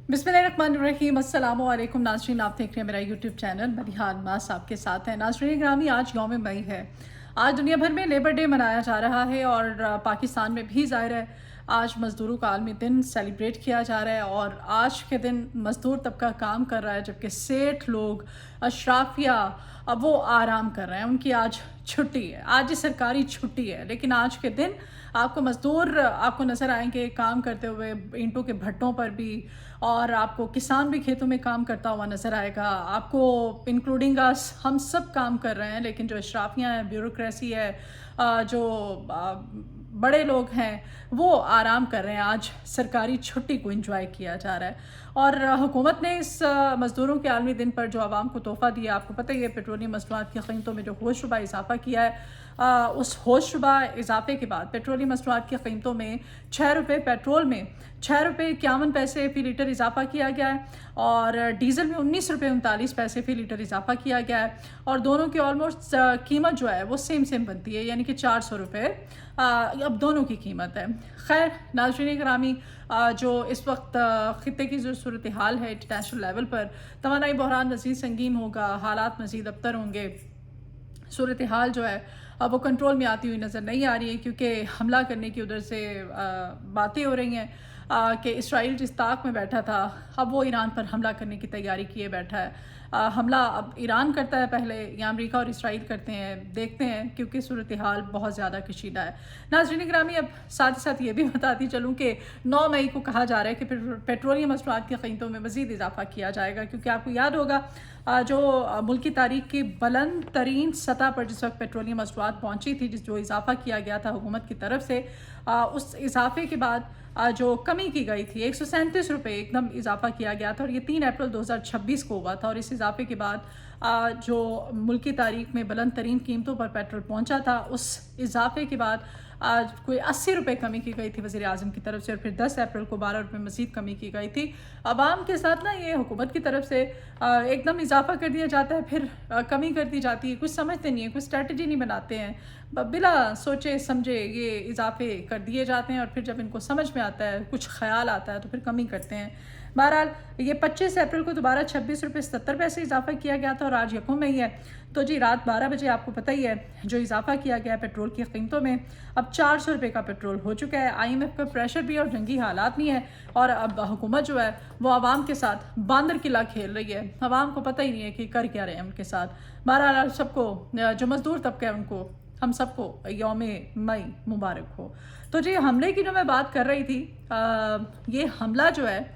बिस्मिल्लाहिर्रहमानिर्रहीम। अस्सलाम वालेकुम नाज़रीन, आप देख रहे हैं मेरा यूट्यूब चैनल बनिहाल मास आपके साथ है। नाज़रीन ग्रामी, आज यौम मई है। आज दुनिया भर में लेबर डे मनाया जा रहा है और पाकिस्तान में भी ज़ाहिर है आज मज़दूरों का आलमी दिन सेलिब्रेट किया जा रहा है। और आज के दिन मज़दूर तबका काम कर रहा है, जबकि सेठ लोग, अशराफिया, अब वो आराम कर रहे हैं। उनकी आज छुट्टी है, आज सरकारी छुट्टी है। लेकिन आज के दिन आपको मज़दूर आपको नज़र आएंगे काम करते हुए ईंटों के भट्टों पर भी, और आपको किसान भी खेतों में काम करता हुआ नज़र आएगा। आपको इंक्लूडिंग अस, हम सब काम कर रहे हैं, लेकिन जो अशराफियाँ हैं, ब्यूरोक्रेसी है, जो बड़े लोग हैं, वो आराम कर रहे हैं। आज सरकारी छुट्टी को एंजॉय किया जा रहा है। और हुकूमत ने इस मज़दूरों के आलमी दिन पर जो आवाम को तोहफ़ा दिया, आपको पता ही है, पेट्रोलियम मसनूआत की कीमतों में जो होशरुबा इजाफा किया है, उस होशरुबा इजाफे के बाद पेट्रोलियम मसनूआत की कीमतों में 6 रुपये, पेट्रोल में 6 रुपये 51 पैसे फ़ी लीटर इजाफा किया गया है, और डीज़ल में 19 रुपये 39 पैसे फ़ी लीटर इजाफा किया गया है। और दोनों की ऑलमोस्ट कीमत जो है वो सेम बनती है, यानी कि 400 रुपये अब दोनों की कीमत है। खैर नाज़रीन ग्रामी, जो इस वक्त ख़ित्ते की जो सूरत हाल है इंटरनेशनल लेवल पर, तवानाई बहरान मज़ीद संगीन होगा, हालात मज़ीद अबतर होंगे। सूरत हाल जो है अब वो कंट्रोल में आती हुई नज़र नहीं आ रही है, क्योंकि हमला करने की उधर से बातें हो रही हैं कि इसराइल जिस ताक में बैठा था, अब वो ईरान पर हमला करने की तैयारी किए बैठा है। हमला अब ईरान करता है पहले, या अमेरिका और इसराइल करते हैं, देखते हैं, क्योंकि सूरत हाल बहुत ज़्यादा कशीदा है। नाज़रीन ग्रामी, अब साथ ही साथ ये भी बताती चलूँ कि 9 मई को कहा जा रहा है कि पेट्रोलियम मसनूआत की कीमतों में मज़ीद इजाफा किया जाएगा, क्योंकि आपको याद होगा जो मुल्क की तारीख की बुलंद तरीन सतह पर जिस वक्त पेट्रोलियम मसनूआत पहुँची थी, जो इजाफा किया गया था हुकूमत की तरफ से, उस इजाफे के बाद जो कमी की गई थी 137 रुपये एकदम इजाफा किया गया था, और ये 3 अप्रैल 2026 को हुआ था। और इस इजाफे के बाद जो मुल्क की तारीख में बुलंद तरीन कीमतों पर पेट्रोल पहुंचा था, उस इजाफे के बाद आज कोई 80 रुपये कमी की गई थी वज़ीर आज़म की तरफ से, और फिर 10 अप्रैल को 12 रुपये मज़ीद कमी की गई थी। आवाम के साथ ना ये हुकूमत की तरफ से एकदम इजाफा कर दिया जाता है, फिर कमी कर दी जाती है, कुछ समझते नहीं है, कुछ स्ट्रेटजी नहीं बनाते हैं, बिला सोचे समझे ये इजाफे कर दिए जाते हैं। और फिर जब इनको समझ में आता है, कुछ ख्याल आता है, तो फिर कमी करते हैं। बहरहाल ये 25 अप्रैल को दोबारा 26 रुपये 70 पैसे इजाफा किया गया था, और आज यकम मई है, तो जी रात 12 बजे आपको पता ही है जो इजाफा किया गया है पेट्रोल की कीमतों में, अब 400 रुपये का पेट्रोल हो चुका है। IMF का प्रेशर भी और जंगी हालात नहीं है, और अब हुकूमत जो है वो आवाम के साथ बांदर किला खेल रही है। आवाम को पता ही नहीं है कि कर क्या रहे हैं उनके साथ। बहरहाल सबको, जो मज़दूर तबका है, उनको, हम सबको यौम मई मुबारक हो। तो जी हमले की जो मैं बात कर रही थी, ये हमला जो है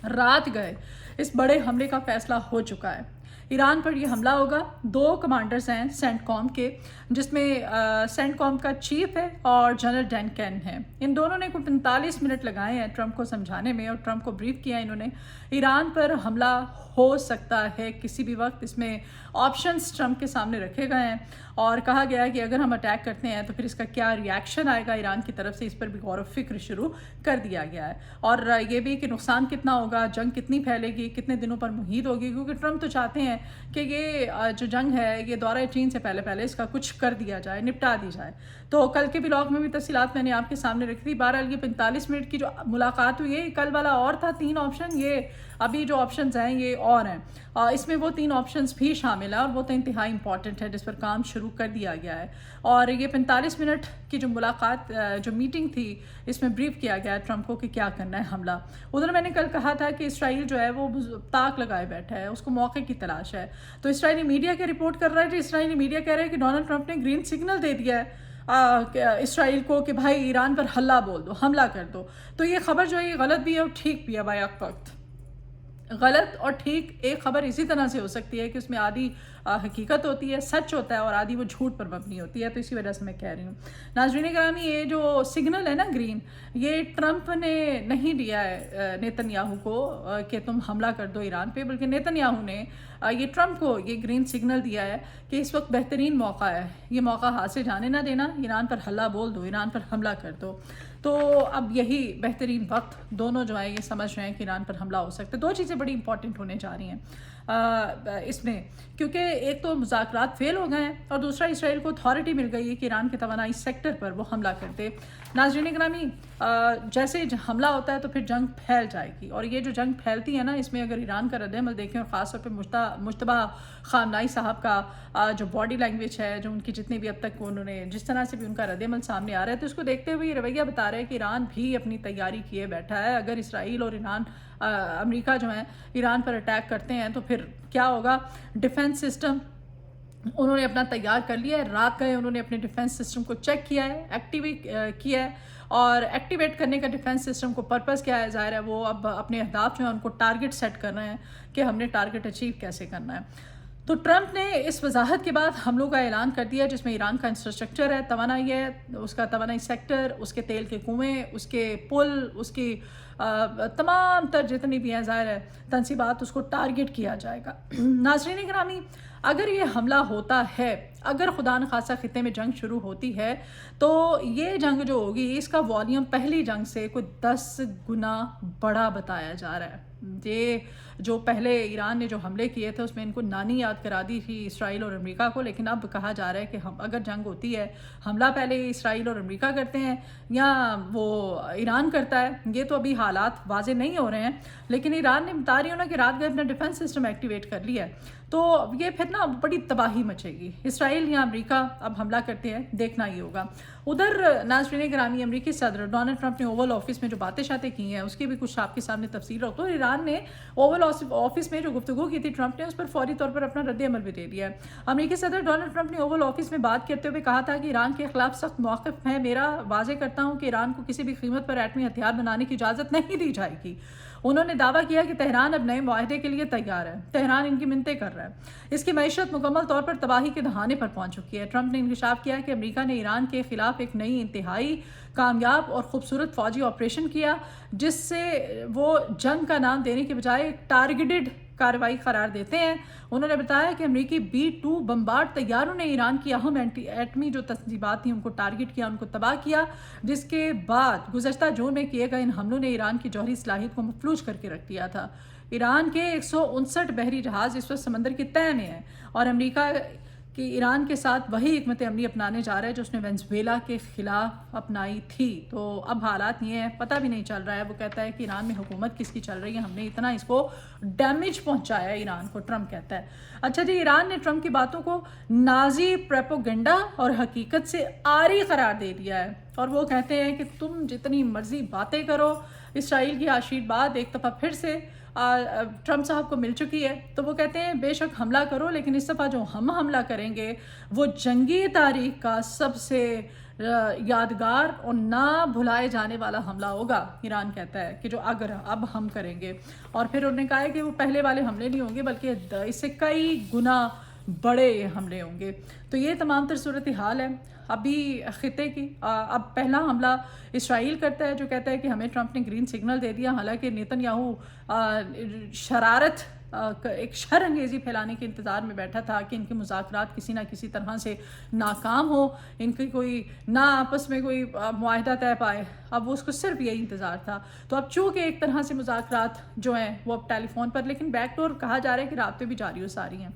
रात गए, इस बड़े हमले का फैसला हो चुका है। ईरान पर ये हमला होगा। 2 कमांडर्स हैं सेंटकॉम के, जिसमें सेंटकॉम का चीफ है और जनरल डैन कैन है। इन दोनों ने कुछ 45 मिनट लगाए हैं ट्रंप को समझाने में, और ट्रंप को ब्रीफ किया इन्होंने। ईरान पर हमला हो सकता है किसी भी वक्त, इसमें ऑप्शंस ट्रंप के सामने रखे गए हैं, और कहा गया है कि अगर हम अटैक करते हैं तो फिर इसका क्या रिएक्शन आएगा ईरान की तरफ से, इस पर भी गौर व फिक्र शुरू कर दिया गया है। और ये भी कि नुकसान कितना होगा, जंग कितनी फैलेगी, कितने दिनों पर मुहीद होगी, क्योंकि ट्रंप तो चाहते हैं कि ये जो जंग है, ये दौरा चीन से पहले इसका कुछ कर दिया जाए, निपटा दी जाए। तो कल के ब्लॉग में भी तफसीलात मैंने आपके सामने रखी थी। बहरहाल ये 45 मिनट की जो मुलाकात हुई है, कल वाला और था 3 ऑप्शन, ये अभी जो ऑप्शंस हैं ये और हैं। इसमें वो 3 ऑप्शंस भी शामिल है, और वो तो इंतहाई इंपॉर्टेंट है, जिस पर काम शुरू कर दिया गया है। और ये 45 मिनट की जो मुलाकात, जो मीटिंग थी, इसमें ब्रीफ किया गया है ट्रंप को कि क्या करना है हमला। उधर मैंने कल कहा था कि इसराइल जो है वो ताक लगाए बैठा है, उसको मौके की तलाश है। तो इसराइली मीडिया के रिपोर्ट कर रहा है, इसराइली मीडिया कह रहा है कि डोनाल्ड ट्रंप ने ग्रीन सिग्नल दे दिया है इसराइल को कि भाई ईरान पर हल्ला बोल दो, हमला कर दो। तो ये खबर जो है ये गलत भी है और ठीक भी है। भाई वक्त गलत और ठीक एक खबर इसी तरह से हो सकती है कि उसमें आधी हकीकत होती है, सच होता है, और आधी वो झूठ पर मबनी होती है। तो इसी वजह से मैं कह रही हूँ। नाज़रीन ग्रामी, ये जो सिग्नल है ना ग्रीन, ये ट्रंप ने नहीं दिया है नेतन्याहू को कि तुम हमला कर दो ईरान पे, बल्कि नेतन्याहू ने ये ट्रंप को ये ग्रीन सिग्नल दिया है कि इस वक्त बेहतरीन मौका है, ये मौका हाथ से जाने ना देना, ईरान पर हल्ला बोल दो, ईरान पर हमला कर दो। तो अब यही बेहतरीन वक्त, दोनों जो है ये समझ रहे हैं कि ईरान पर हमला हो सकता है। 2 चीज़ें बड़ी इंपॉर्टेंट होने जा रही हैं इसमें, क्योंकि एक तो मुज़ाकरात फेल हो गए हैं, और दूसरा इसराइल को अथॉरिटी मिल गई है कि ईरान के तवानाई सेक्टर पर वो हमला करते। नाज़रीन ग्रामी, जैसे ही हमला होता है तो फिर जंग फैल जाएगी, और ये जो जंग फैलती है ना, इसमें अगर ईरान का रद्द-ए-अमल देखें और ख़ास तौर पे मुश्तबा ख़ामनाई साहब का जो बॉडी लैंग्वेज है, जो उनकी जितनी भी अब तक उन्होंने जिस तरह से भी उनका रद्द-ए-अमल सामने आ रहा है, तो उसको देखते हुए ये रवैया बता रहा है कि ईरान भी अपनी तैयारी किए बैठा है। अगर इसराइल और अमेरिका जो है ईरान पर अटैक करते हैं तो फिर क्या होगा। डिफेंस सिस्टम उन्होंने अपना तैयार कर लिया है। रात गए उन्होंने अपने डिफेंस सिस्टम को चेक किया है, एक्टिवेट किया है, और एक्टिवेट करने का डिफेंस सिस्टम को पर्पस क्या है, ज़ाहिर है वो अब अपने अहदाफ जो है उनको टारगेट सेट कर रहे हैं कि हमने टारगेट अचीव कैसे करना है। तो ट्रंप ने इस वजाहत के बाद हमलों का ऐलान कर दिया, जिसमें ईरान का इंफ्रास्ट्रक्चर है, तवानाई है, उसका तवानाई सेक्टर, उसके तेल के कुएँ, उसके पुल, उसकी तमाम तर जितनी भी हैं ज़ाहिर है तनसीबात, उसको टारगेट किया जाएगा। नाज़रीन गिरामी, अगर ये हमला होता है, अगर खुदा न खासा खित्ते में जंग शुरू होती है, तो ये जंग जो होगी इसका वॉल्यूम पहली जंग से कोई 10 गुना बड़ा बताया जा रहा है। ये जो पहले ईरान ने जो हमले किए थे उसमें इनको नानी याद करा दी थी इसराइल और अमेरिका को, लेकिन अब कहा जा रहा है कि हम अगर जंग होती है, हमला पहले इसराइल और अमेरिका करते हैं या वो ईरान करता है, ये तो अभी हालात वाजे नहीं हो रहे हैं, लेकिन ईरान ने बता रही हो ना कि रात गए अपना डिफेंस सिस्टम एक्टिवेट कर लिया है, तो ये फिर ना बड़ी तबाही मचेगी। इसराइल या अमेरिका अब हमला करते हैं, देखना ही होगा। उधर नाज़रीन गिरामी, अमेरिकी सदर डोनाल्ड ट्रंप ने ओवल ऑफिस में जो बातें शातें की हैं उसकी भी कुछ आपके सामने तफसील रखो। ईरान ने ओवल ऑफिस में जो गुफ्तगू की थी ट्रंप ने, उस पर फौरी तौर पर अपना रद्द अमल भी दे दिया है। अमेरिकी सदर डोनाल्ड ट्रंप ने ओवल ऑफिस में बात करते हुए कहा था कि ईरान के खिलाफ सख्त मौक़िफ़ है मेरा, वाज़े करता हूँ कि ईरान को किसी भी कीमत पर एटमी हथियार बनाने की इजाज़त नहीं दी जाएगी। उन्होंने दावा किया कि तेहरान अब नए मुआहदे के लिए तैयार है, तेहरान इनकी मिन्नतें कर रहा है, इसकी मईशत मुकम्मल तौर पर तबाही के दहाने पर पहुंच चुकी है। ट्रंप ने इंकशाफ किया कि अमेरिका ने ईरान के खिलाफ एक नई इंतहाई कामयाब और खूबसूरत फौजी ऑपरेशन किया, जिससे वो जंग का नाम देने के बजाय एक टारगेटेड कार्रवाई करार देते हैं। उन्होंने बताया कि अमेरिकी B-2 बम्बार्ड तैयारों ने ईरान की अहम एटमी जो तंजीबात थी उनको टारगेट किया, उनको तबाह किया, जिसके बाद गुज़श्ता जून में किए गए इन हमलों ने ईरान की जौहरी सलाहियत को मफलूज करके रख दिया था। ईरान के 159 बहरी जहाज़ इस वक्त समंदर की तह में हैं, और अमेरिका कि ईरान के साथ वही हिकमत अमली अपनाने जा रहा है जो उसने वेनेज़ुएला के ख़िलाफ़ अपनाई थी। तो अब हालात ये हैं, पता भी नहीं चल रहा है। वो कहता है कि ईरान में हुकूमत किसकी चल रही है, हमने इतना इसको डैमेज पहुंचाया है ईरान को, ट्रंप कहता है। अच्छा जी, ईरान ने ट्रंप की बातों को नाजी प्रोपेगेंडा और हकीकत से आरी करार दे दिया है, और वो कहते हैं कि तुम जितनी मर्जी बातें करो। इसराइल की आशीर्वाद एक दफ़ा फिर से ट्रंप साहब को मिल चुकी है, तो वो कहते हैं बेशक हमला करो, लेकिन इस दफ़ा जो हम हमला करेंगे वो जंगी तारीख का सबसे यादगार और ना भुलाए जाने वाला हमला होगा। ईरान कहता है कि जो अगर अब हम करेंगे, और फिर उन्होंने कहा है कि वो पहले वाले हमले नहीं होंगे बल्कि इससे कई गुना बड़े हमले होंगे। तो ये तमाम तर सूरत हाल है अभी ख़ित्ते की। अब पहला हमला इसराइल करता है, जो कहता है कि हमें ट्रंप ने ग्रीन सिग्नल दे दिया, हालांकि नेतन्याहू शरारत एक शर अंगेज़ी फैलाने के इंतज़ार में बैठा था कि इनके मुज़ाकरात किसी ना किसी तरह से नाकाम हो, इनकी कोई ना आपस में कोई मुआहदा तय पाए। अब वो उसको सिर्फ यही इंतज़ार था। तो अब चूँकि एक तरह से मुज़ाकरात जो हैं वो अब टेलीफोन पर, लेकिन बैकडोर कहा जा रहा है कि राब्ते भी जारी हो सारी हैं,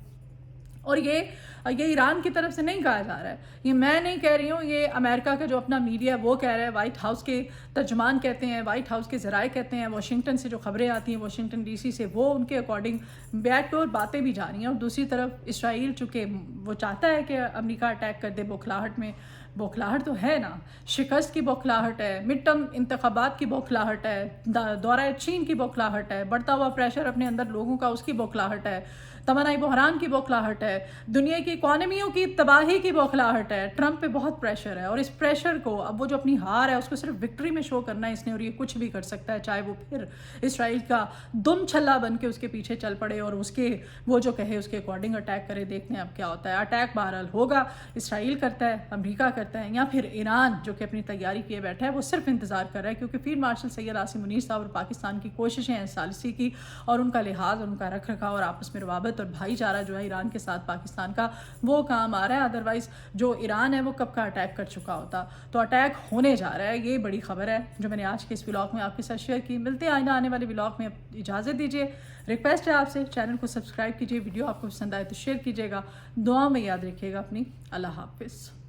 और ये ईरान की तरफ से नहीं कहा जा रहा है। ये मैं नहीं कह रही हूँ, ये अमेरिका का जो अपना मीडिया वो कह रहा है, वाइट हाउस के तर्जुमान कहते हैं, वाइट हाउस के ज़राए कहते हैं, वाशिंगटन से जो खबरें आती हैं वाशिंगटन DC से, वो उनके अकॉर्डिंग बैकडोर बातें भी जा रही हैं। और दूसरी तरफ इसराइल चूँकि वो चाहता है कि अमेरिका अटैक कर दे, बौखलाहट में बौखलाहट तो है ना, शिकस्त की बौखलाहट है, मिड टर्म इंतखाबात की बौखलाहट है, दौरा चीन की बौखलाहट है, बढ़ता हुआ प्रेशर अपने अंदर लोगों का उसकी बौखलाहट है, तवानाई बहरान की बौखलाहट है, दुनिया की इकॉनमियों की तबाही की बौखलाहट है। ट्रंप पे बहुत प्रेशर है, और इस प्रेशर को अब वो जो अपनी हार है उसको सिर्फ विक्ट्री में शो करना है इसने, और ये कुछ भी कर सकता है, चाहे वो फिर इसराइल का दुम छल्ला बन के उसके पीछे चल पड़े और उसके वो जो कहे उसके अकॉर्डिंग अटैक करे। देखते हैं अब क्या होता है। अटैक बहरहाल होगा, इसराइल करता है, अमेरिका करता है, या फिर ईरान जो कि अपनी तैयारी किए बैठा है, वो सिर्फ इंतज़ार कर रहा है, क्योंकि फील्ड मार्शल सैयद आसिम मुनीर साहब और पाकिस्तान की कोशिशें हैं सालिसी की, और उनका लिहाज और उनका रख रखाव और आपस में रवाबत और भाईचारा जो है ईरान के साथ पाकिस्तान का, वो काम आ रहा है। अदरवाइज़ जो ईरान है वो कब का अटैक कर चुका होता। तो अटैक होने जा रहा है, ये बड़ी खबर है जो मैंने आज के इस व्लॉग में आपके साथ शेयर की। मिलते हैं आइंदा आने वाले व्लॉग में, इजाज़त दीजिए। रिक्वेस्ट है आपसे, चैनल को सब्सक्राइब कीजिए, वीडियो आपको पसंद आए तो शेयर कीजिएगा, दुआ में याद रखिएगा अपनी। अल्लाह हाफिज़।